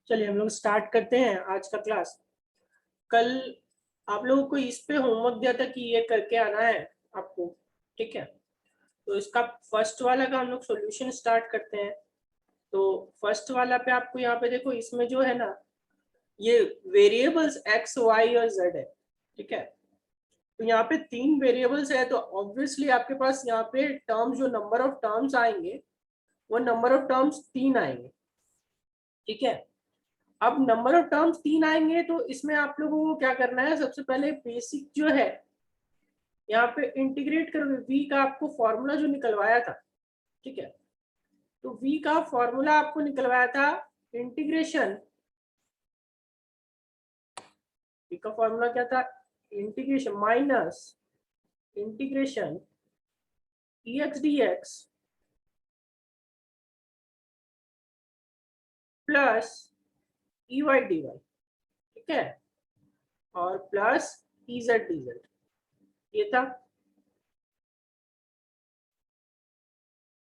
चलिए हम लोग स्टार्ट करते हैं आज का क्लास। कल आप लोगों को इस पे होमवर्क दिया था कि ये करके आना है आपको, ठीक है। तो इसका फर्स्ट वाला का हम लोग सॉल्यूशन स्टार्ट करते हैं। तो फर्स्ट वाला पे आपको यहाँ पे देखो, इसमें जो है ना, ये वेरिएबल्स एक्स वाई और जेड है, ठीक है। तो यहाँ पे तीन वेरिएबल्स है, तो ऑब्वियसली आपके पास यहाँ पे टर्म्स, जो नंबर ऑफ टर्म्स आएंगे वो नंबर ऑफ टर्म्स तीन आएंगे, ठीक है। अब नंबर ऑफ टर्म्स तीन आएंगे, तो इसमें आप लोगों को क्या करना है, सबसे पहले बेसिक जो है यहाँ पे इंटीग्रेट करोगे। v का आपको फॉर्मूला जो निकलवाया था, ठीक है। तो v का फॉर्मूला आपको निकलवाया था इंटीग्रेशन, v का फॉर्मूला क्या था, integration minus integration ex dx plus ey dy, ठीक है, और प्लस ez dz, ये था।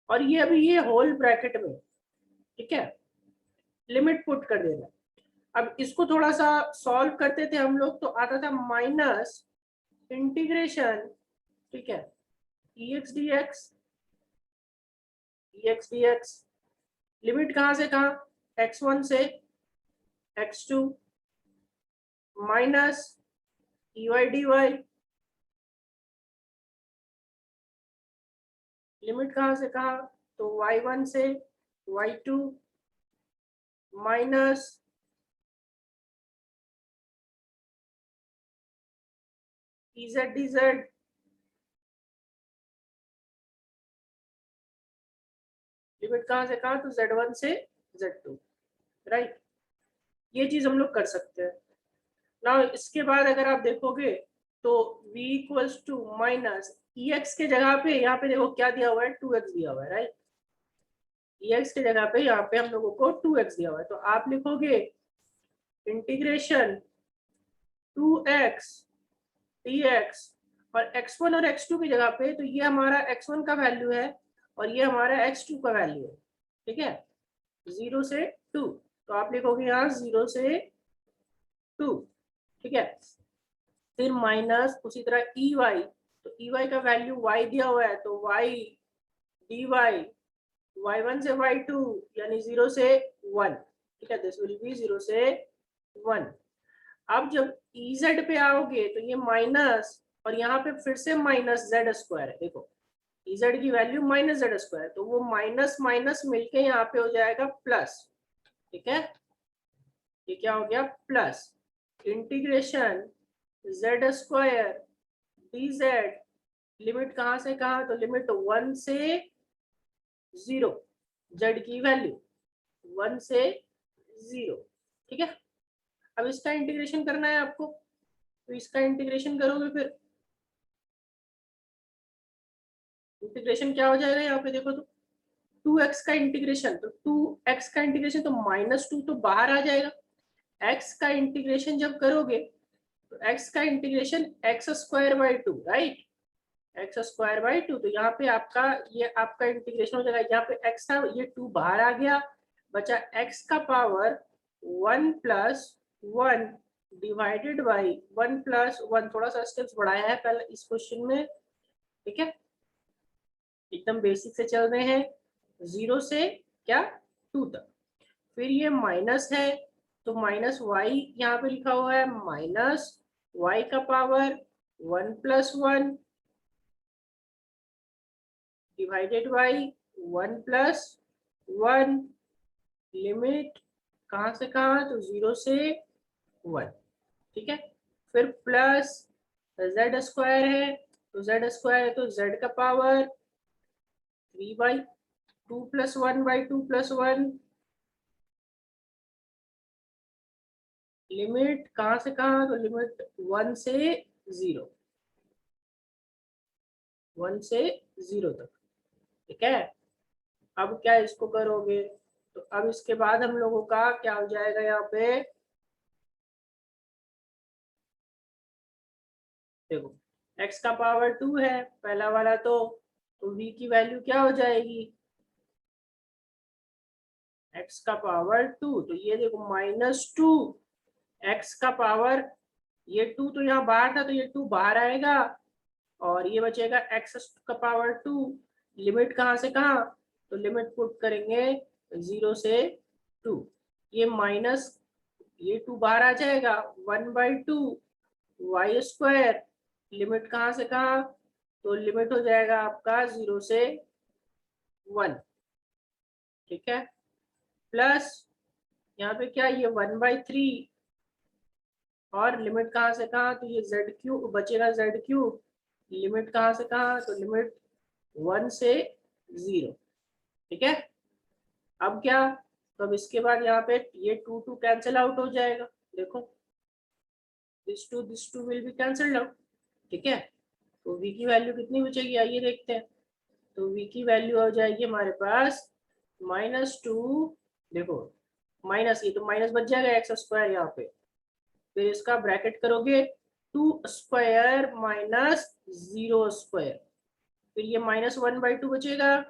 और ये अभी ये होल ब्रैकेट में, ठीक है, लिमिट पुट कर देना। अब इसको थोड़ा सा सॉल्व करते थे हम लोग, तो आता था माइनस इंटीग्रेशन, ठीक है, ex dx लिमिट कहां से कहां, x1 से x2 minus ey dy limit कहां से कहां, तो y1 से y2 minus ez dz limit कहां से कहां, तो z1 से z2, राइट। ये चीज हम लोग कर सकते हैं ना। इसके बाद अगर आप देखोगे तो v equals to minus ex के जगह पे, यहाँ पे देखो क्या दिया हुआ है, 2x दिया हुआ है, राइट। ex के जगह पे यहाँ पे हम लोगों को 2x दिया हुआ है, तो आप लिखोगे इंटीग्रेशन 2x dx, और x1 और x2 की जगह पे, तो ये हमारा x1 का वैल्यू है और ये हमारा x2 का वैल्यू है, ठीक है, 0 से 2। तो आप लिखोगे यहाँ 0 से 2, ठीक है। फिर माइनस उसी तरह ई वाई, तो ई वाई का वैल्यू y दिया हुआ है, तो y dy y1 से y2 यानी 0 से 1, ठीक है, दिस विल बी 0 से 1। अब जब ez पे आओगे तो ये माइनस, और यहाँ पे फिर से माइनस जेड स्क्वायर है, देखो ez की वैल्यू माइनस जेड स्क्वायर, तो वो माइनस माइनस मिलके यहाँ पे हो जाएगा प्लस, ठीक है। ये क्या हो गया, plus integration Z square dz limit कहां से कहां, तो लिमिट 1 से 0, z की वैल्यू 1 से 0, ठीक है। अब इसका इंटीग्रेशन करना है आपको, तो इसका इंटीग्रेशन करोगे, फिर इंटीग्रेशन क्या हो जाएगा, यहाँ पे देखो तो 2x का इंटीग्रेशन, तो 2x का इंटीग्रेशन, तो -2 तो बाहर आ जाएगा। x का इंटीग्रेशन जब करोगे तो x का integration x square by 2, right, x square by 2, तो यहाँ पे आपका ये आपका इंटीग्रेशन हो जाएगा। यहाँ पे x था, ये 2 बाहर आ गया, बचा x का power 1 plus 1 divided by 1 plus 1। थोड़ा सा स्टेप्स बढ़ाया है पहले इस क्वेश्चन में, ठीक है, एकदम बेसिक से चल रहे हैं, 0 से क्या 2 तक। फिर ये माइनस है, तो माइनस वाई यहाँ पे लिखा हुआ है, माइनस वाई का power 1 plus 1 divided by 1 plus 1, limit कहाँ से कहाँ, तो 0 से 1, ठीक है। फिर प्लस जेड स्क्वायर है, तो जेड स्क्वायर है तो जेड का power 3 by 2 plus 1 by 2 plus 1, limit कहाँ से कहाँ, तो लिमिट 1 से 0, 1 से 0 तक, ठीक है। अब क्या इसको करोगे, तो अब इसके बाद हम लोगों का क्या हो जाएगा, यहाँ पे देखो x का पावर 2 है पहला वाला, तो v की वैल्यू क्या हो जाएगी, x का पावर 2, तो ये देखो -2 x का पावर, ये 2 तो यहाँ बाहर था तो ये 2 बाहर आएगा और ये बचेगा x का पावर 2। लिमिट कहाँ से कहाँ, तो लिमिट पुट करेंगे 0 से 2, ये माइनस, ये 2 बाहर आ जाएगा 1/2 वाई स्क्वायर, लिमिट कहाँ से कहाँ, तो लिमिट हो जाएगा आपका 0 से 1, ठीक है। प्लस यहाँ पे क्या, ये 1/3 और लिमिट कहाँ से कहाँ, तो ये जेड क्यूब बचेगा, जेड क्यूब, लिमिट कहाँ से कहाँ, तो लिमिट 1 से 0, ठीक है। अब क्या, तो अब इसके बाद यहाँ पे ये 2 कैंसिल आउट हो जाएगा, देखो this two will be cancelled out, ठीक है। तो v की वैल्यू कितनी बचेगी, आइए देखते हैं। तो v की वैल्यू हो जाएगी हमारे पास -2, देखो माइनस, ये तो माइनस बच जाएगा एक्स स्क्वायर यहाँ पे, फिर इसका ब्रैकेट करोगे 2 स्क्वायर माइनस 0 स्क्वायर, फिर ये -1/2 बचेगा,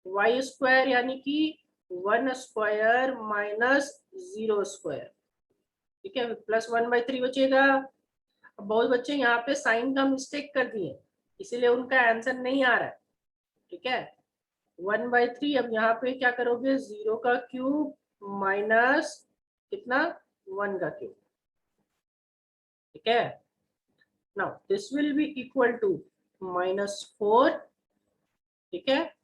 वाई स्क्वायर यानी कि 1 स्क्वायर माइनस 0 स्क्वायर, ठीक है, प्लस 1/3 बचेगा। अब बहुत बच्चे यहाँ पे साइन का मिस्टेक कर दिए, इसीलिए उनका आंसर नहीं आ रहा है, ठीक है। 1/3, अब यहाँ पे क्या करोगे, 0 का क्यूब माइनस कितना, 1 का क्यूब, ठीक है। Now this will be equal to -4, ठीक है,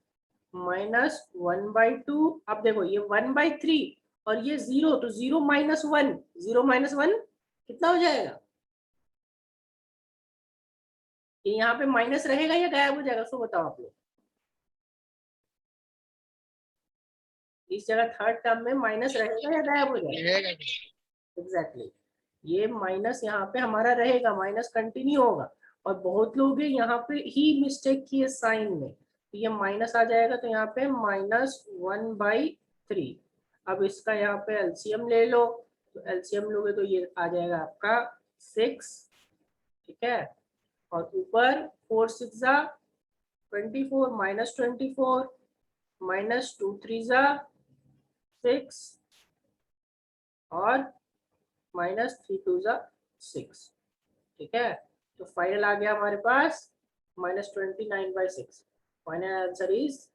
-1/2। अब देखो ये 1/3 और ये 0, तो 0 - 1, 0 - 1 कितना हो जाएगा, ये यहाँ पे माइनस रहेगा या गायब हो जाएगा, सो बताओ आप लोग। इस जगह थर्ड टर्म में माइनस रहेगा या गायब हो जाएगा, एग्जैक्टली ये माइनस यहाँ पे हमारा रहेगा, माइनस कंटिन्यू होगा। और बहुत लोग यहाँ पे ही मिस्टेक किए साइन में, तो ये माइनस आ जाएगा, तो यहाँ पे -1/3। अब इसका यहाँ पे एलसीएम ले लो, तो एलसीएम लोगे तो ये आ जाएगा आपका 6, ठीक है। और ऊपर 4 6 जा 24, -24 -2 3 जा 6 और -3 2 जा 6, ठीक है। तो फाइनल आ गया हमारे पास -29/6। Final answer is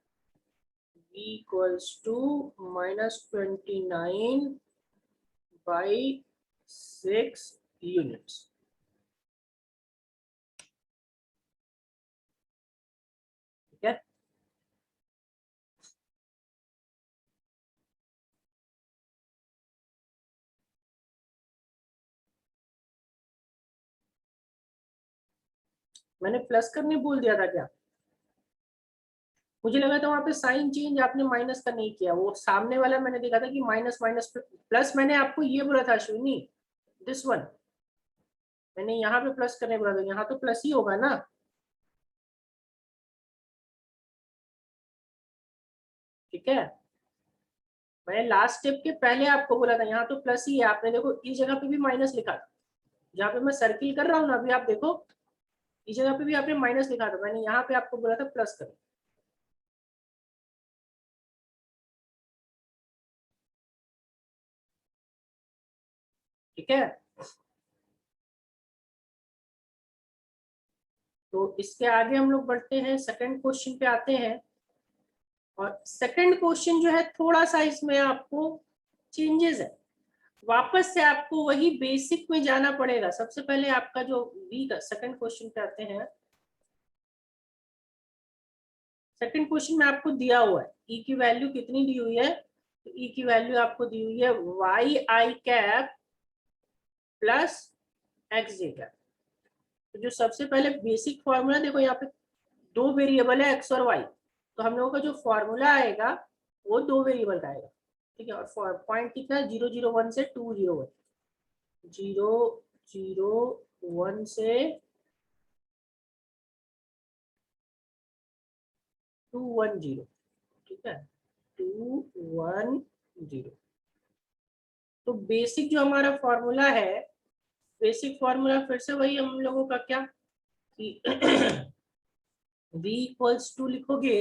v equals to -29/6 units, ठीक है। मैंने प्लस करने भूल दिया था क्या, मुझे लगा था वहां पे साइन चेंज आपने माइनस का नहीं किया, वो सामने वाला मैंने देखा था कि माइनस माइनस प्लस, मैंने आपको ये बोला था अश्विनी, दिस वन मैंने यहाँ पे प्लस करने बोला था, यहाँ तो प्लस ही होगा ना, ठीक है। मैंने लास्ट स्टेप के पहले आपको बोला था यहाँ तो प्लस ही है, आपने देखो इस जगह पे भी माइनस लिखा था, जहाँ पे मैं सर्किल कर रहा हूँ ना अभी, आप देखो इस जगह पे भी आपने माइनस लिखा था, मैंने यहाँ पे आपको बोला था प्लस करो, ठीक है। तो इसके आगे हम लोग बढ़ते हैं, सेकंड क्वेश्चन पे आते हैं। और सेकंड क्वेश्चन जो है थोड़ा सा इसमें आपको चेंजेस है, वापस से आपको वही बेसिक में जाना पड़ेगा। सबसे पहले आपका जो वी का सेकंड क्वेश्चन पे आते हैं। सेकंड क्वेश्चन में आपको दिया हुआ है ई की वैल्यू कितनी दी हुई है, तो ई की वैल्यू आपको दी हुई है वाई आई कैप प्लस एक्स जे कैप। तो जो सबसे पहले बेसिक फॉर्मूला देखो, यहाँ पे दो वेरिएबल है एक्स और वाई, तो हम लोगों का जो फॉर्मूला आएगा वो दो वेरिएबल का आएगा, ठीक है। और पॉइंट कितना है, 0 0 1 से 2 0 1, 0 0 1 से 2 1 0, ठीक है, 2 1 0। तो बेसिक जो हमारा फॉर्मूला है, बेसिक फॉर्मूला फिर से वही हम लोगों का क्या कि v इक्वल्स टू लिखोगे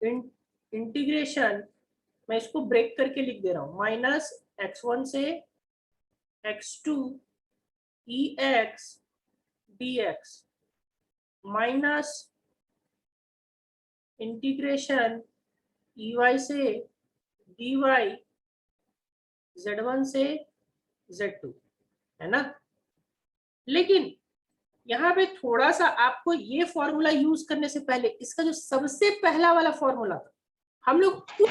इंटीग्रेशन, मैं इसको ब्रेक करके लिख दे रहा हूं, माइनस x1 से x2 ex dx minus integration ey से dy z1 से z2, है ना। लेकिन यहाँ पे थोड़ा सा आपको ये फॉर्मूला यूज करने से पहले इसका जो सबसे पहला वाला फॉर्मूला था हम लोग पे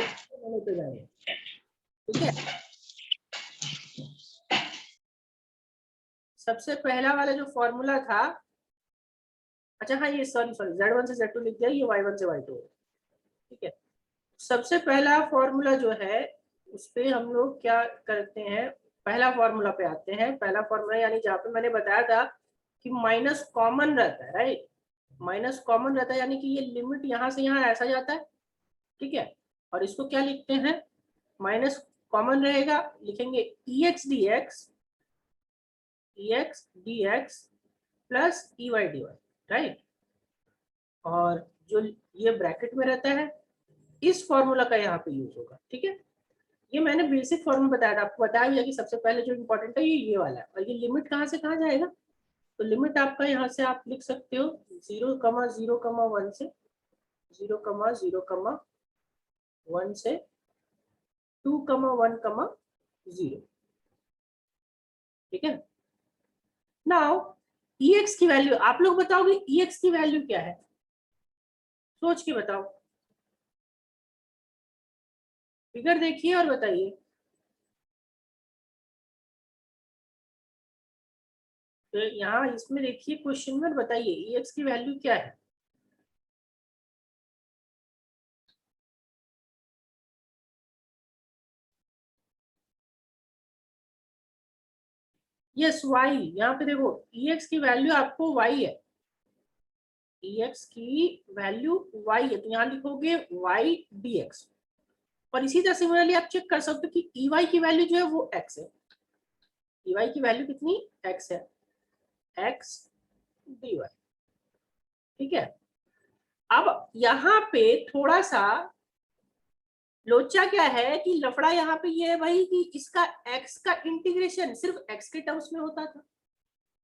जाएंगे, ठीक है। सबसे पहला वाला जो फॉर्मूला था, अच्छा हाँ ये सॉरी z1 से z2 लिख दिया, ये y1 से y2, ठीक है। सबसे पहला फॉर्मूला जो है उस पे हम लोग क्या करते हैं, पहला फॉर्मूला पे आते हैं। पहला फॉर्मूला यानी जहाँ पे मैंने बताया था कि माइनस कॉमन रहता है, राइट, माइनस कॉमन रहता है, यानी कि ये लिमिट यहाँ से यहाँ ऐसा जाता है, ठीक है। और इसको क्या लिखते हैं, माइनस कॉमन रहेगा, लिखेंगे ex dx plus ey dy, right. और जो ये ब्रैकेट में रहता है इस फॉर्मूला का यहाँ पे यूज होगा, ठीक है। ये मैंने बेसिक फॉर्मूला बताया था, आपको बताया दिया कि सबसे पहले जो इम्पोर्टेंट है ये वाला है। और ये लिमिट कहाँ से कहाँ जाएगा, तो लिमिट आपका यहाँ से आप लिख सकते हो 0,0,1 से 0,0,1 से 2,1,0, ठीक है। नाउ ex की वैल्यू आप लोग बताओगे, ex की वैल्यू क्या है, सोच के बताओ, फिगर देखिए और बताइए। तो यहाँ इसमें देखिए क्वेश्चन में बताइए ex की वैल्यू क्या है। यस y, यहाँ पे देखो ex की वैल्यू आपको y है, ex की वैल्यू y है, तो यहाँ लिखोगे y dx। और इसी तरह सिमिलरली आप चेक कर सकते हो कि ey की वैल्यू जो है वो x है, ey की वैल्यू कितनी x है, x dy, ठीक है। अब यहाँ पे थोड़ा सा लोचा क्या है कि लफड़ा यहाँ पे ये है भाई कि इसका x का इंटीग्रेशन सिर्फ x के टर्म्स में होता था।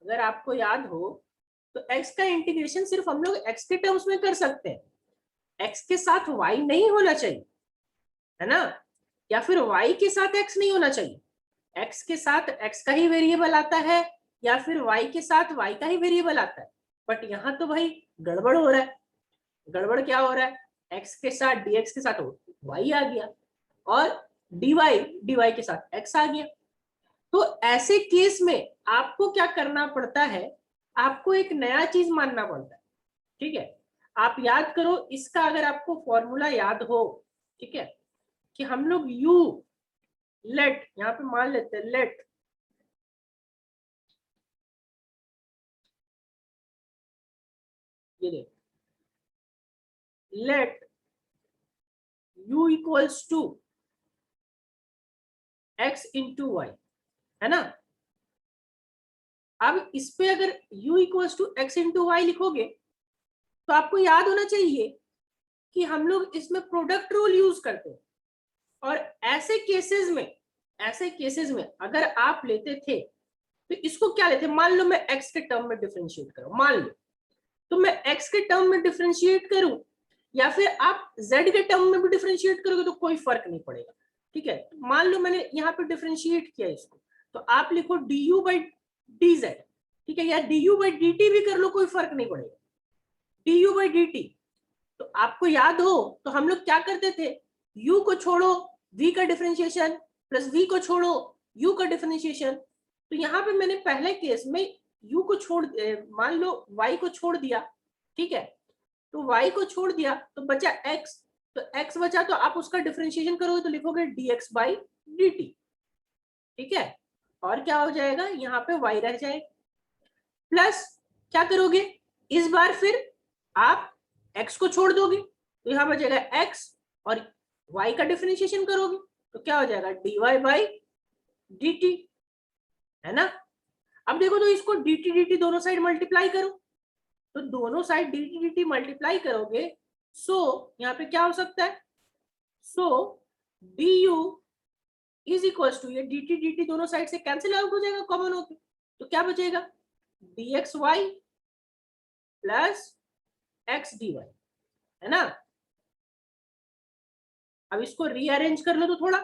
अगर आपको याद हो तो x का इंटीग्रेशन सिर्फ हम लोग x के टर्म्स में कर सकते हैं, x के साथ y नहीं होना चाहिए, है ना, या फिर y के साथ x नहीं होना चाहिए, x के साथ x का ही वेरिएबल आता है या फिर y के साथ y का ही वेरिएबल आता है। बट यहाँ तो भाई गड़बड़ हो रहा है, गड़बड़ क्या हो रहा है, x के साथ dx के साथ y आ गया और dy के साथ x आ गया। तो ऐसे केस में आपको क्या करना पड़ता है, आपको एक नया चीज मानना पड़ता है, ठीक है। आप याद करो इसका, अगर आपको फॉर्मूला याद हो, ठीक है, कि हम लोग u लेट यहाँ पे मान लेते हैं, लेट ये देख, let u equals to x into y, है ना। अब इस पे अगर u equals to x into y लिखोगे तो आपको याद होना चाहिए कि हम लोग इसमें प्रोडक्ट रूल यूज करते हैं। और ऐसे केसेस में अगर आप लेते थे तो इसको क्या लेते, मान लो मैं x के टर्म में डिफरेंशिएट करूं, मान लो तो मैं x के टर्म में डिफरेंशिएट करूं या फिर आप z के टर्म में भी डिफरेंशिएट करोगे तो कोई फर्क नहीं पड़ेगा, ठीक है। मान लो मैंने यहाँ पे डिफरेंशिएट किया इसको, तो आप लिखो du बाई dz, ठीक है, या du बाई dt भी कर लो, कोई फर्क नहीं पड़ेगा, du बाई dt। तो आपको याद हो तो हम लोग क्या करते थे, u को छोड़ो v का डिफरेंशिएशन प्लस v को छोड़ो u का डिफरेंशिएशन। तो यहाँ पे मैंने पहले केस में u को छोड़, मान लो y को छोड़ दिया, ठीक है, तो y को छोड़ दिया तो बचा x, तो x बचा तो आप उसका डिफरेंशिएशन करोगे तो लिखोगे dx बाई dt, ठीक है। और क्या हो जाएगा, यहाँ पे y रह जाएगा, प्लस क्या करोगे इस बार फिर आप x को छोड़ दोगे तो यहाँ बचेगा x और y का डिफरेंशिएशन करोगे तो क्या हो जाएगा dy बाई dt, है ना। अब देखो तो इसको dt dt दोनों साइड मल्टीप्लाई करो, तो दोनों साइड dt dt मल्टीप्लाई करोगे सो यहाँ पे क्या हो सकता है, so D U is equal to, ये डी टी दोनों साइड से कैंसिल आउट हो जाएगा कॉमन होके, तो क्या बचेगा, D X Y plus X D Y, है ना। अब इसको रीअरेंज कर लो तो थोड़ा,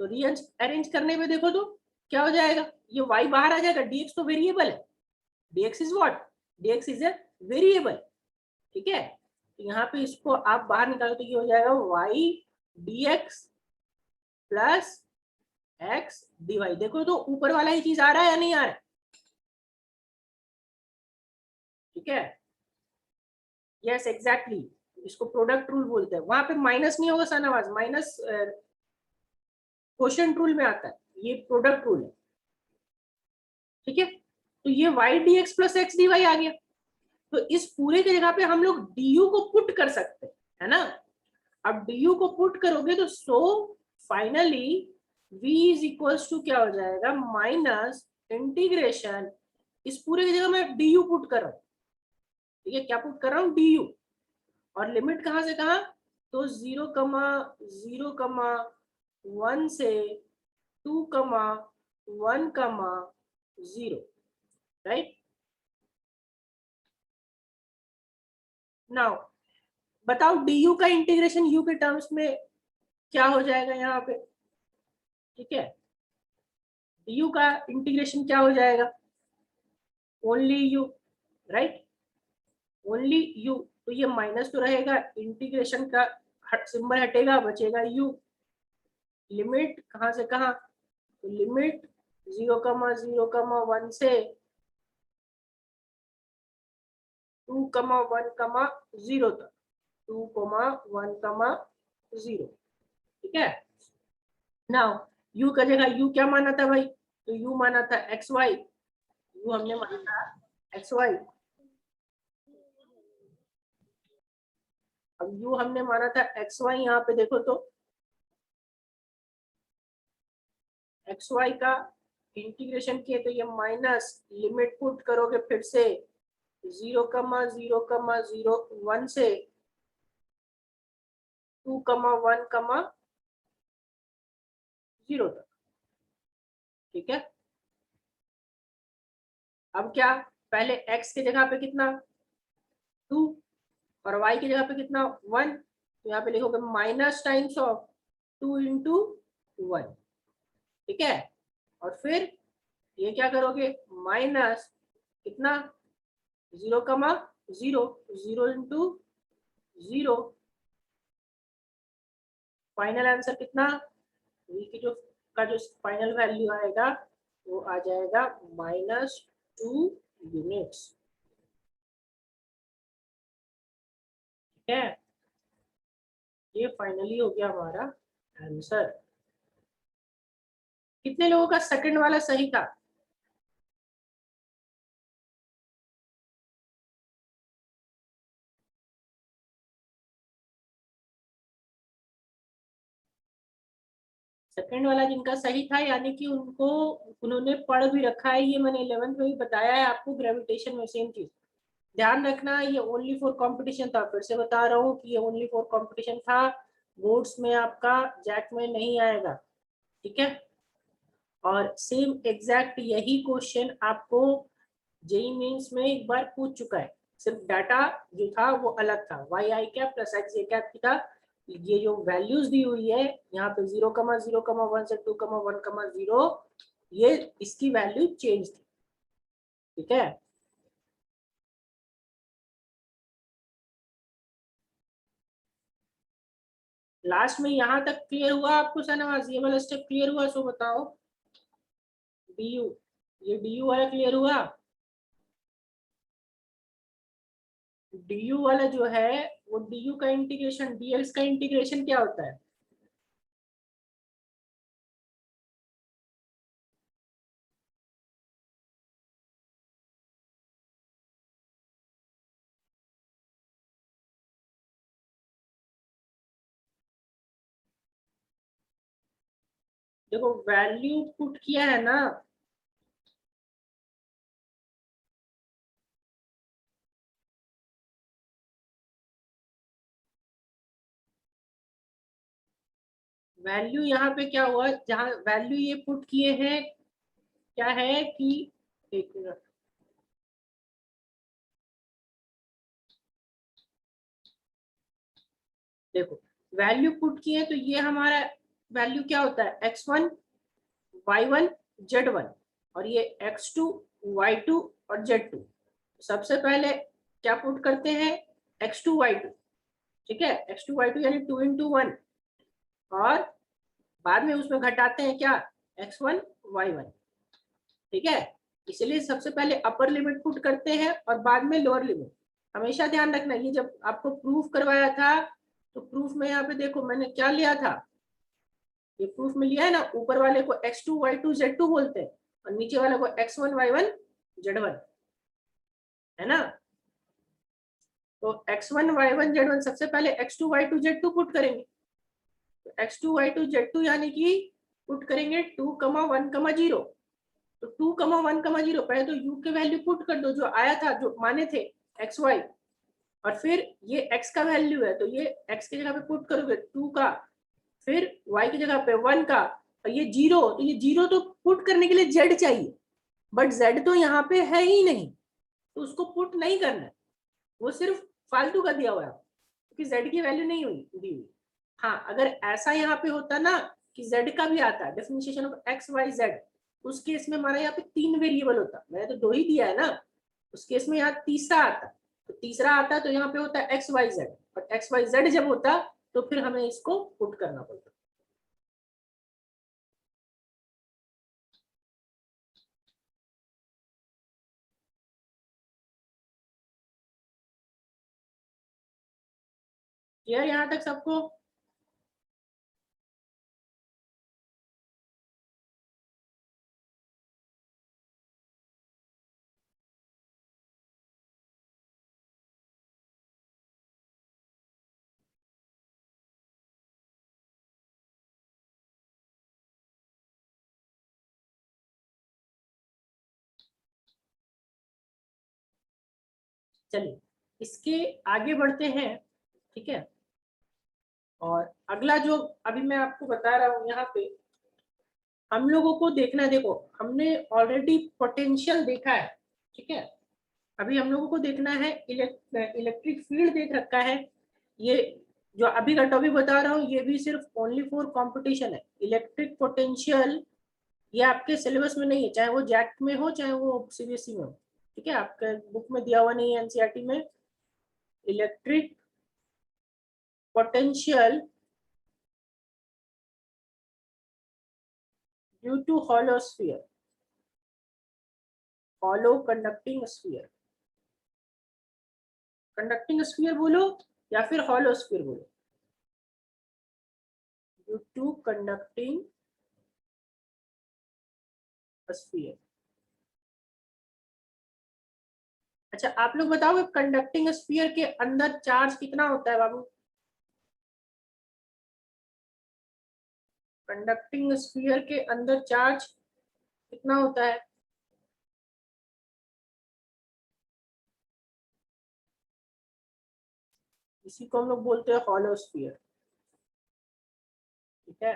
तो रीअरेंज करने में देखो तो क्या हो जाएगा, ये y बाहर आ जाएगा, dx तो वेरिएबल है, dx is what, dx is a variable, ठीक है। तो यहाँ पे इसको आप बाहर निकालो तो ये हो जाएगा y dx plus x dy, देखो तो ऊपर वाला ही चीज आ रहा है या नहीं आ रहा है, ठीक है। यस एग्जैक्टली, इसको प्रोडक्ट रूल बोलते हैं, वहां पे माइनस नहीं होगा शाहनवाज, माइनस क्वोशिएंट रूल में आता है, ये प्रोडक्ट रूल है, ठीक है। तो ये y dx plus x dy आ गया, तो इस पूरे की जगह पे हम लोग du को पुट कर सकते हैं, है ना। अब du को पुट करोगे तो so finally v is equals to क्या हो जाएगा, माइनस इंटीग्रेशन, इस पूरे की जगह मैं du पुट कर रहा हूँ, ठीक है, क्या पुट कर रहा हूँ, du, और लिमिट कहां से कहां, तो 0,1 से 2,1,0, राइट। नाउ बताओ du का इंटीग्रेशन u के टर्म्स में क्या हो जाएगा यहाँ पे, ठीक है। du का इंटीग्रेशन क्या हो जाएगा, only u, right, only u, तो ये माइनस तो रहेगा, इंटीग्रेशन का सिंबल हटेगा, बचेगा u, लिमिट कहां से कहां, तो लिमिट 0,0,1 से 2,1,0 तक, 2,1,0, ठीक है। नाउ u का जगह u क्या माना था भाई, तो u माना था एक्स वाई, u हमने माना था एक्स वाई, अब u हमने माना था एक्स वाई, यहाँ पे देखो तो एक्स वाई का इंटीग्रेशन किए तो ये माइनस, लिमिट पुट करोगे फिर से 0,0,01 से 2,1,0 तक, ठीक है। अब क्या, पहले x की जगह पे कितना 2 और y की जगह पे कितना 1, तो यहाँ पे लिखोगे माइनस टाइम्स ऑफ 2 × 1, ठीक है। और फिर ये क्या करोगे, माइनस कितना 0,0, 0 × 0, फाइनल आंसर कितना, v की जो फाइनल वैल्यू आएगा वो आ जाएगा -2 यूनिट्स, ठीक है। ये फाइनली हो गया हमारा आंसर। कितने लोगों का सेकंड वाला सही था, सेकंड वाला जिनका सही था, यानी कि उनको, उन्होंने पढ़ भी रखा है, ये मैंने 11th में भी बताया है आपको, ग्रेविटेशन में सेम चीज ध्यान रखना, ये ओनली फॉर कंपटीशन था, फिर से बता रहा हूँ कि ये ओनली फॉर कंपटीशन था, बोर्ड्स में आपका जैक में नहीं आएगा, ठीक है। और सेम एग्जैक्ट यही क्वेश्चन आपको जेई मेंस में एक बार पूछ चुका है, सिर्फ डाटा जो था वो अलग था, Y I cap plus x A cap की था, ये जो वैल्यूज दी हुई है यहाँ पे 0,0,1 से 2,1,0, ये इसकी वैल्यू चेंज थी, ठीक है। लास्ट में यहाँ तक क्लियर हुआ आपको सनवाज, ये वाला स्टेप क्लियर हुआ, सो बताओ डी यू, ये डी यू वाला क्लियर हुआ, डी यू वाला जो है वो डी यू का इंटीग्रेशन, डीएक्स का इंटीग्रेशन क्या होता है, देखो वैल्यू पुट किया है ना, वैल्यू यहाँ पे क्या हुआ, जहां वैल्यू ये पुट किए हैं, क्या है कि एक मिनट, देखो वैल्यू पुट किए तो ये हमारा वैल्यू क्या होता है, x1 y1 z1, और ये x2 y2 और z2। सबसे पहले क्या पुट करते हैं, x2 y2, ठीक है, x2 y2 यानी 2 into 1, और बाद में उसमें घटाते हैं क्या, x1 y1, ठीक है। इसलिए सबसे पहले अपर लिमिट पुट करते हैं और बाद में लोअर लिमिट। हमेशा ध्यान रखना, ये जब आपको प्रूफ करवाया था तो प्रूफ में यहाँ पे देखो मैंने क्या लिया था, ये प्रूफ में लिया है ना, ऊपर वाले को x2 y2 z2 बोलते हैं और नीचे वाले को x1 y1 z1, है ना। तो x1 y1 z1 सबसे पहले x2 y2 z2 पुट करेंगे, तो x2 y2 z2 यानी कि पुट करेंगे 2, 1, 0। तो 2, 1, 0 पहले तो u के वैल्यू पुट कर दो जो आया था, जो माने थे एक्स वाई, और फिर ये x का वैल्यू है तो ये x की जगह पे पुट करोगे 2 का, फिर y की जगह पे 1 का, और ये 0, तो ये 0 तो पुट करने के लिए z चाहिए, बट z तो यहाँ पे है ही नहीं, तो उसको पुट नहीं करना है, वो सिर्फ फालतू का दिया हुआ है क्योंकि z की वैल्यू नहीं हुई दी हुई। हाँ, अगर ऐसा यहाँ पे होता ना कि z का भी आता है differentiation of x y z, उस केस में हमारा यहाँ पे 3 वेरिएबल होता, मैंने तो 2 ही दिया है ना, उस केस में यहाँ तीसरा आता, तो तीसरा आता तो यहाँ पे होता है एक्स वाई जेड, और एक्स वाई जेड जब होता तो फिर हमें इसको पुट करना पड़ता। क्लियर यहाँ तक सबको? चलिए इसके आगे बढ़ते हैं, ठीक है। और अगला जो अभी मैं आपको बता रहा हूँ यहाँ पे, हम लोगों को देखना है, देखो हमने ऑलरेडी पोटेंशियल देखा है, ठीक है। अभी हम लोगों को देखना है इलेक्ट्रिक फील्ड देख रखा है। ये जो अभी का टॉपिक बता रहा हूँ ये भी सिर्फ ओनली फॉर कंपटीशन है। इलेक्ट्रिक पोटेंशियल ये आपके सिलेबस में नहीं है, चाहे वो जैक में हो चाहे वो सीबीएसई में हो, ठीक है, आपके बुक में दिया हुआ नहीं है एनसीईआरटी में। Electric potential due to hollow sphere, hollow conducting sphere, conducting sphere बोलो या फिर हॉलो स्फीयर बोलो, ड्यू टू कंडक्टिंग स्फीयर। अच्छा आप लोग बताओ कंडक्टिंग स्फीयर के अंदर चार्ज कितना होता है बाबू? कंडक्टिंग स्फीयर के अंदर चार्ज कितना होता है? इसी को हम लोग बोलते हैं हॉलो स्फीयर, ठीक है।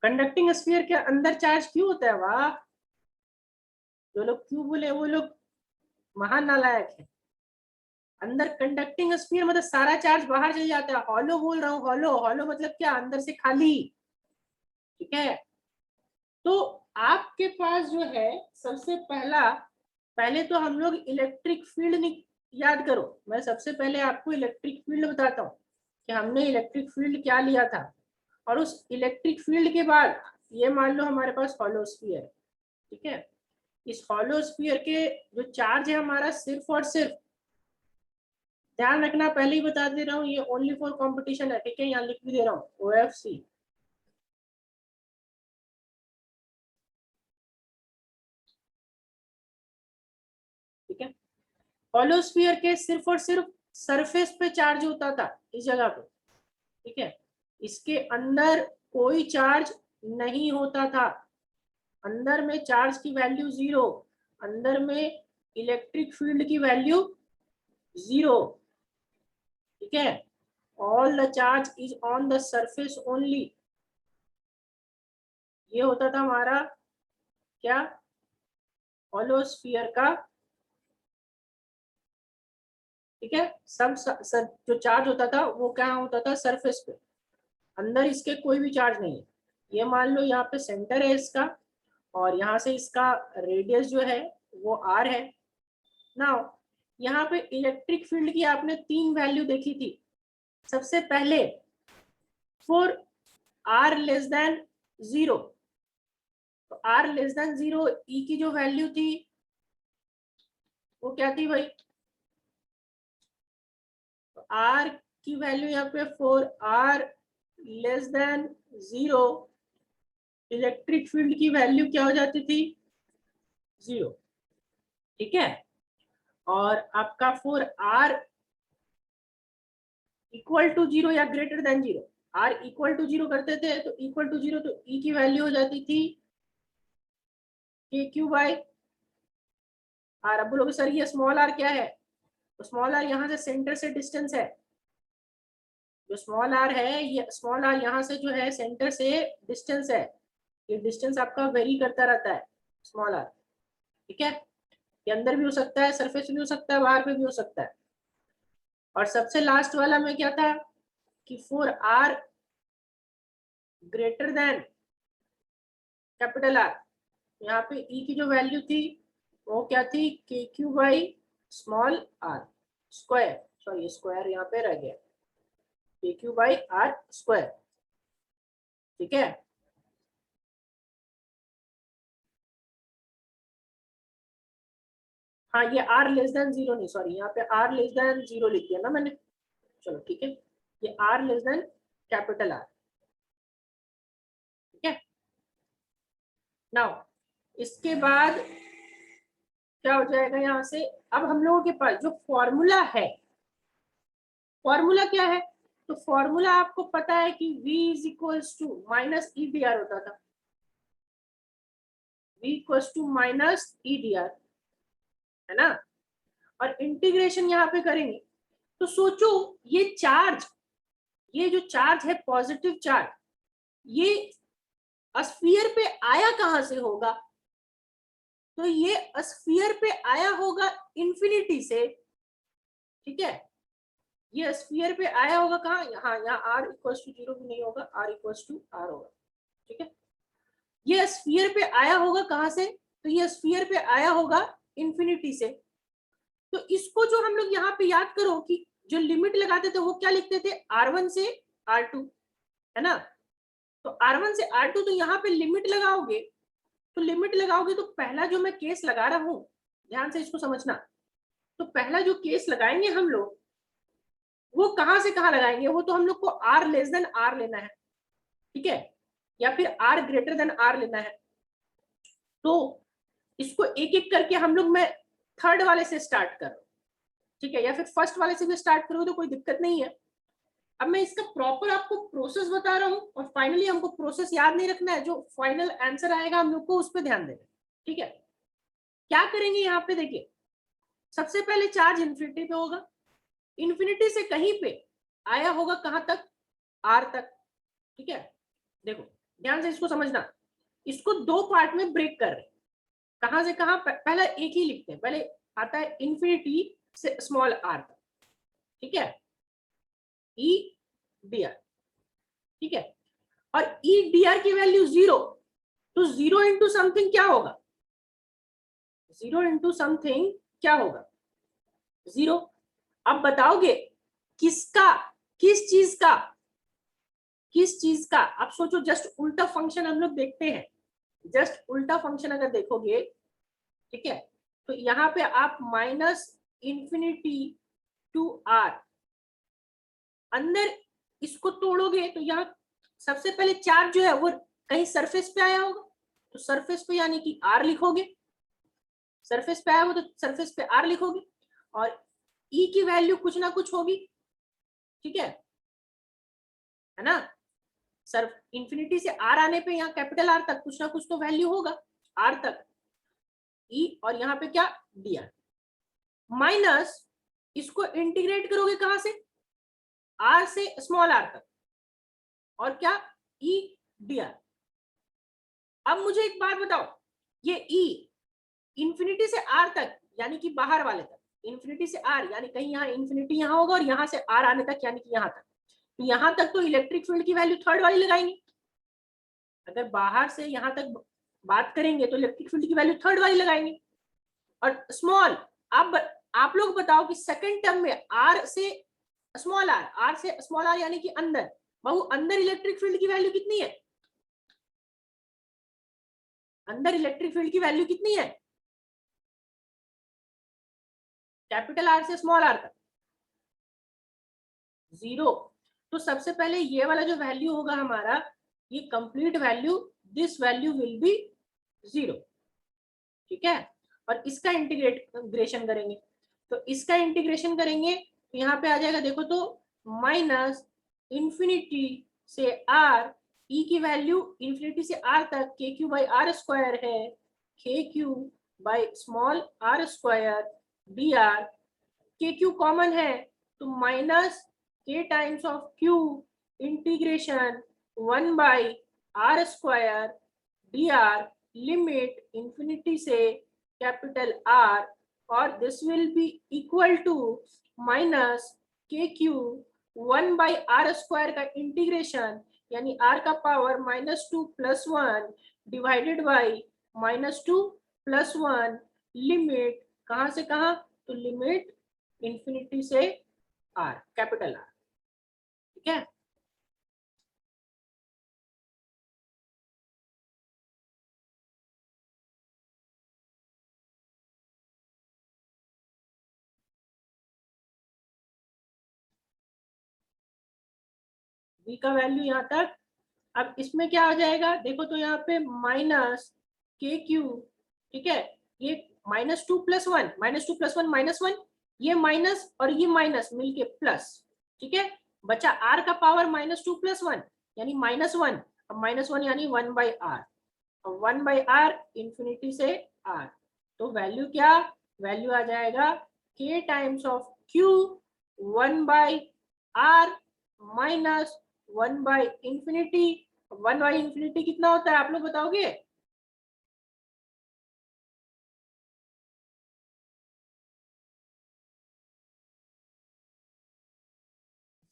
कंडक्टिंग स्फीयर के अंदर चार्ज क्यों होता है? वाह, जो लोग क्यों बोले वो लोग महान नालायक है। अंदर कंडक्टिंग स्फीयर मतलब सारा चार्ज बाहर चल जाता है, हॉलो बोल रहा हूँ, हॉलो हॉलो मतलब क्या, अंदर से खाली, ठीक है। तो आपके पास जो है सबसे पहला, पहले तो हम लोग इलेक्ट्रिक फील्ड याद करो, मैं सबसे पहले आपको इलेक्ट्रिक फील्ड बताता हूँ कि हमने इलेक्ट्रिक फील्ड क्या लिया था, और उस इलेक्ट्रिक फील्ड के बाद ये मान लो हमारे पास हॉलो स्फीयर है, ठीक है। इस हॉलो स्फीयर के जो चार्ज है हमारा, सिर्फ और सिर्फ ध्यान रखना, पहले ही बता दे रहा हूँ ये ओनली फॉर कंपटीशन है, ठीक है, यहाँ लिख भी दे रहा हूँ OFC, ठीक है। हॉलो स्फीयर के सिर्फ और सिर्फ सरफेस पे चार्ज होता था इस जगह पे, ठीक है। इसके अंदर कोई चार्ज नहीं होता था, अंदर में चार्ज की वैल्यू 0, अंदर में इलेक्ट्रिक फील्ड की वैल्यू 0, ठीक है। All the charge is on the surface only, ये होता था हमारा क्या, होलो स्फीयर का, ठीक है। सब जो चार्ज होता था वो क्या होता था, सरफेस पे, अंदर इसके कोई भी चार्ज नहीं है। ये मान लो यहाँ पे सेंटर है इसका, और यहाँ से इसका रेडियस जो है वो r है। नाउ यहाँ पे इलेक्ट्रिक फील्ड की आपने 3 वैल्यू देखी थी। सबसे पहले फॉर r लेस देन 0, तो r लेस देन 0 e की जो वैल्यू थी वो क्या थी भाई, तो r की वैल्यू यहाँ पे for r less than 0 electric field की वैल्यू क्या हो जाती थी, 0, ठीक है। और आपका फॉर r इक्वल टू 0 या greater than 0, r equal to 0 करते थे तो इक्वल टू 0, तो e की वैल्यू हो जाती थी के क्यू बाई r। अब बोलोगे सर ये स्मॉल r क्या है, तो स्मॉल r यहाँ से सेंटर से डिस्टेंस है, जो स्मॉल r है, ये स्मॉल r यहाँ से जो है सेंटर से डिस्टेंस है, ये डिस्टेंस आपका वेरी करता रहता है स्मॉल r, ठीक है। ये अंदर भी हो सकता है, सरफेस भी हो सकता है, बाहर पे भी हो सकता है। और सबसे लास्ट वाला में क्या था कि for r greater than capital R, यहाँ पे e की जो वैल्यू थी वो क्या थी, के Q by small r square, sorry square यहाँ पे रह गया, के क्यू बाई r स्क्वायर, ठीक है। हाँ ये r लेस देन 0 नहीं, सॉरी यहाँ पे r लेस देन 0 लिख दिया ना मैंने, चलो ठीक है, ये r less than capital R, ठीक है। नाउ इसके बाद क्या हो जाएगा यहाँ से, अब हम लोगों के पास जो फॉर्मूला है, फॉर्मूला क्या है, तो फॉर्मूला आपको पता है कि v is equals to minus E D R होता था, v equals to minus E D R, है ना। और इंटीग्रेशन यहाँ पे करेंगे तो सोचो ये चार्ज, ये जो चार्ज है पॉजिटिव चार्ज, ये स्फीयर पे आया कहां से होगा, तो ये स्फीयर पे आया होगा इन्फिनिटी से, ठीक है। ये स्फीयर पे आया होगा कहाँ, यहाँ, यहाँ r इक्वल्स टू 0 भी नहीं होगा, r इक्वल्स टू r होगा, ठीक है। ये स्फीयर पे आया होगा कहां से, तो ये स्फीयर पे आया होगा इन्फिनिटी से। तो इसको जो हम लोग यहाँ पे याद करो कि जो लिमिट लगाते थे वो क्या लिखते थे, r1 से r2, है ना। तो r1 से r2, तो यहाँ पे लिमिट लगाओगे, तो लिमिट लगाओगे तो पहला जो मैं केस लगा रहा हूं, ध्यान से इसको समझना, तो पहला जो केस लगाएंगे हम लोग वो कहां से कहां लगाएंगे, वो तो हम लोग को r लेस देन r लेना है, ठीक है, या फिर r ग्रेटर देन r लेना है। तो इसको एक एक करके हम लोग, मैं थर्ड वाले से स्टार्ट कर रहा हूँ, ठीक है, या फिर फर्स्ट वाले से भी स्टार्ट करोगे तो कोई दिक्कत नहीं है। अब मैं इसका प्रॉपर आपको प्रोसेस बता रहा हूँ, और फाइनली हमको प्रोसेस याद नहीं रखना है, जो फाइनल आंसर आएगा हम लोग को उस पर ध्यान देना, ठीक है। क्या करेंगे यहाँ पे देखिए, सबसे पहले चार्ज इन्फिनिटी पे होगा, इन्फिनिटी से कहीं पे आया होगा कहां तक, r तक, ठीक है। देखो ध्यान से इसको समझना, इसको दो पार्ट में ब्रेक कर रहे हैं, कहां से कहां, पहला एक ही लिखते हैं, पहले आता है इन्फिनिटी से स्मॉल r तक, ठीक है, ई डी आर, ठीक है। और ई डी आर की वैल्यू 0, तो 0 इंटू समथिंग क्या होगा, 0 इंटू समथिंग क्या होगा, 0। अब बताओगे किसका, किस चीज का, किस चीज का, आप सोचो, जस्ट उल्टा फंक्शन हम लोग देखते हैं, जस्ट उल्टा फंक्शन अगर देखोगे, ठीक है, तो यहाँ पे आप माइनस इंफिनिटी टू r, अंदर इसको तोड़ोगे तो यहाँ सबसे पहले चार्ज जो है वो कहीं सरफेस पे आया होगा, तो सरफेस पे यानी कि r लिखोगे, सरफेस पे आया हो तो सरफेस पे r लिखोगे, और e की वैल्यू कुछ ना कुछ होगी, ठीक है ना। सर इंफिनिटी से आर आने पे यहाँ कैपिटल आर तक कुछ ना कुछ तो वैल्यू होगा, आर तक ई, और यहाँ पे क्या डी आर, माइनस इसको इंटीग्रेट करोगे कहां से, आर से स्मॉल आर तक, और क्या ई डी आर। अब मुझे एक बात बताओ, ये ई इंफिनिटी से आर तक यानी कि बाहर वाले तक, इंफिनिटी से आर यानी कहीं यहाँ इंफिनिटी यहाँ होगा और यहाँ से आर आने तक यानी कि यहाँ तक, तो यहाँ तक तो इलेक्ट्रिक फील्ड की वैल्यू थर्ड वाली लगाएंगे। अगर बाहर से यहाँ तक बात करेंगे तो इलेक्ट्रिक फील्ड की वैल्यू थर्ड वाली लगाएंगे। और स्मॉल, आप लोग बताओ कि सेकंड टर्म में आर से स्मॉल आर, आर से स्मॉल आर यानी कि अंदर, बहु अंदर इलेक्ट्रिक फील्ड की वैल्यू कितनी है, अंदर इलेक्ट्रिक फील्ड की वैल्यू कितनी है, कैपिटल आर से स्मॉल आर तक जीरो। तो सबसे पहले ये वाला जो वैल्यू होगा हमारा, ये complete value, this value will be zero, ठीक है। और इसका इंटीग्रेशन करेंगे, तो इसका इंटीग्रेशन करेंगे तो यहाँ पे आ जाएगा, देखो तो माइनस इंफिनिटी से आर, ई की वैल्यू इंफिनिटी से आर तक के क्यू बाई आर स्क्वायर है, K Q by small R square D R, K Q common है तो minus K times of Q integration 1 by R square D R, limit infinity से capital R, और this will be equal to minus K Q 1 by R square का integration यानी R का power -2 + 1 divided by -2 + 1, limit कहां से कहां, तो limit infinity से आर, कैपिटल आर, ठीक है। v का वैल्यू यहाँ तक। अब इसमें क्या आ जाएगा, देखो तो यहाँ पे माइनस के क्यू, ठीक है, ये -2 + 1, -2 + 1 -1, ये माइनस और ये माइनस मिलके प्लस, ठीक है, बचा आर का पावर -2 + 1 यानी -1, अब -1 यानी 1 बाई आर, और 1 बाई आर इंफिनिटी से आर, तो वैल्यू क्या, वैल्यू आ जाएगा K times of Q 1 by R minus 1 by infinity. 1 by infinity कितना होता है आप लोग बताओगे,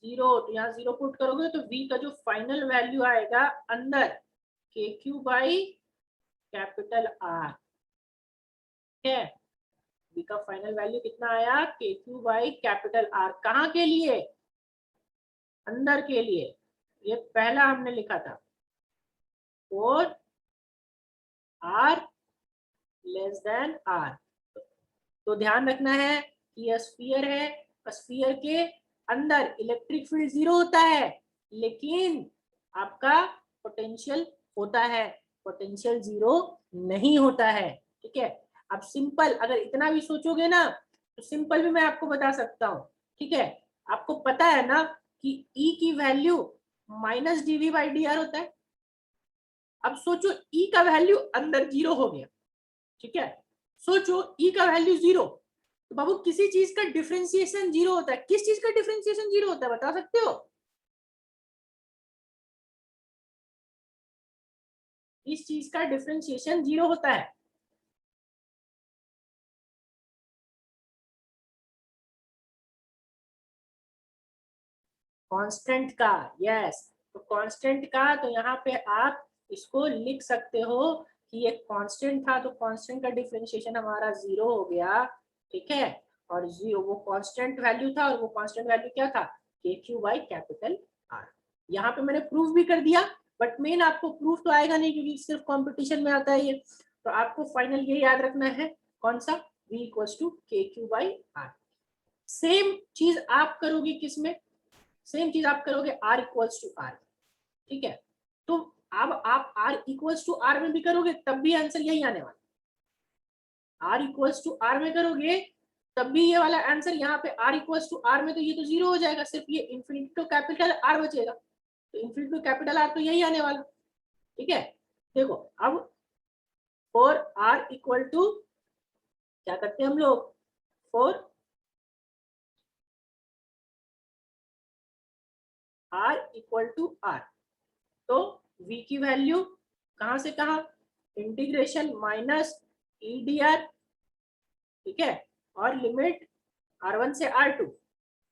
जीरो, तो यहाँ जीरो पुट करोगे तो v का जो फाइनल वैल्यू आएगा अंदर के क्यू बाई कैपिटल आर, ठीक है, v का फाइनल वैल्यू कितना आया, के क्यू बाई कैपिटल आर, कहाँ के लिए, अंदर के लिए, ये पहला हमने लिखा था, और आर लेस देन आर, तो ध्यान रखना है कि यह स्फीयर है, स्फीयर के अंदर इलेक्ट्रिक फील्ड जीरो होता है, लेकिन आपका पोटेंशियल होता है, पोटेंशियल जीरो नहीं होता है, ठीक है। अब सिंपल अगर इतना भी सोचोगे ना तो सिंपल भी मैं आपको बता सकता हूँ, ठीक है, आपको पता है ना कि E की वैल्यू -dv/dr होता है। अब सोचो E का वैल्यू अंदर जीरो हो गया, ठीक है, सोचो E का वैल्यू जीरो, तो बाबू किसी चीज का डिफरेंशिएशन जीरो होता है, किस चीज का डिफरेंशिएशन जीरो होता है बता सकते हो, इस चीज का डिफरेंशिएशन जीरो होता है, कांस्टेंट का, यस, तो कांस्टेंट का, तो यहाँ पे आप इसको लिख सकते हो कि ये कांस्टेंट था तो कांस्टेंट का डिफरेंशिएशन हमारा जीरो हो गया, ठीक है, और जीरो वो कांस्टेंट वैल्यू था और वो कांस्टेंट वैल्यू क्या था, के क्यू बाई कैपिटल आर। यहाँ पे मैंने प्रूफ भी कर दिया, बट मेन आपको प्रूफ तो आएगा नहीं क्योंकि सिर्फ कंपटीशन में आता है ये, तो आपको फाइनल ये याद रखना है, कौन सा, v इक्वल्स टू के क्यू बाई आर। सेम चीज आप करोगे किसमें, सेम चीज आप करोगे r इक्वल्स टू आर, ठीक है, तो अब आप r इक्वल्स टू आर में भी करोगे तब भी आंसर यही आने वाला, r इक्वल्स टू आर में करोगे तब भी ये वाला आंसर, यहाँ पे r इक्वल्स टू आर में तो ये तो जीरो हो जाएगा, सिर्फ ये इंफिनिटी तो कैपिटल आर बचेगा, तो इन्फिनिटी टू कैपिटल आर तो यही आने वाला, ठीक है। देखो अब फॉर आर इक्वल टू क्या करते हैं हम लोग, for R equal to R, तो v की वैल्यू कहां से कहां, integration minus E D R, ठीक है, और लिमिट r1 से r2,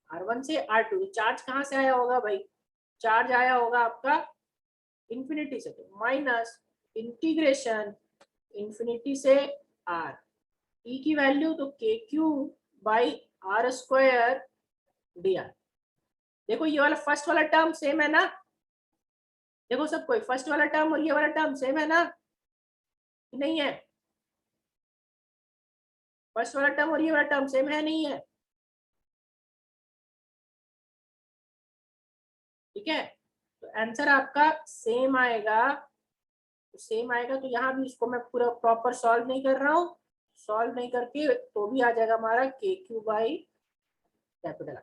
r1 से r2, चार्ज कहां से आया होगा भाई, चार्ज आया होगा आपका इंफिनिटी से, तो माइनस इंटीग्रेशन इंफिनिटी से r, e की वैल्यू तो K Q by R square D R. देखो ये वाला फर्स्ट वाला टर्म सेम है ना, देखो सब कोई फर्स्ट वाला टर्म और ये वाला टर्म सेम है ना, नहीं है, फर्स्ट वाला टर्म और ये वाला टर्म सेम है नहीं है, ठीक है। तो आंसर आपका सेम आएगा, सेम आएगा, तो यहाँ भी इसको मैं पूरा प्रॉपर सॉल्व नहीं कर रहा हूँ, सॉल्व नहीं करके तो भी आ जाएगा हमारा के क्यू बाई कैपिटल।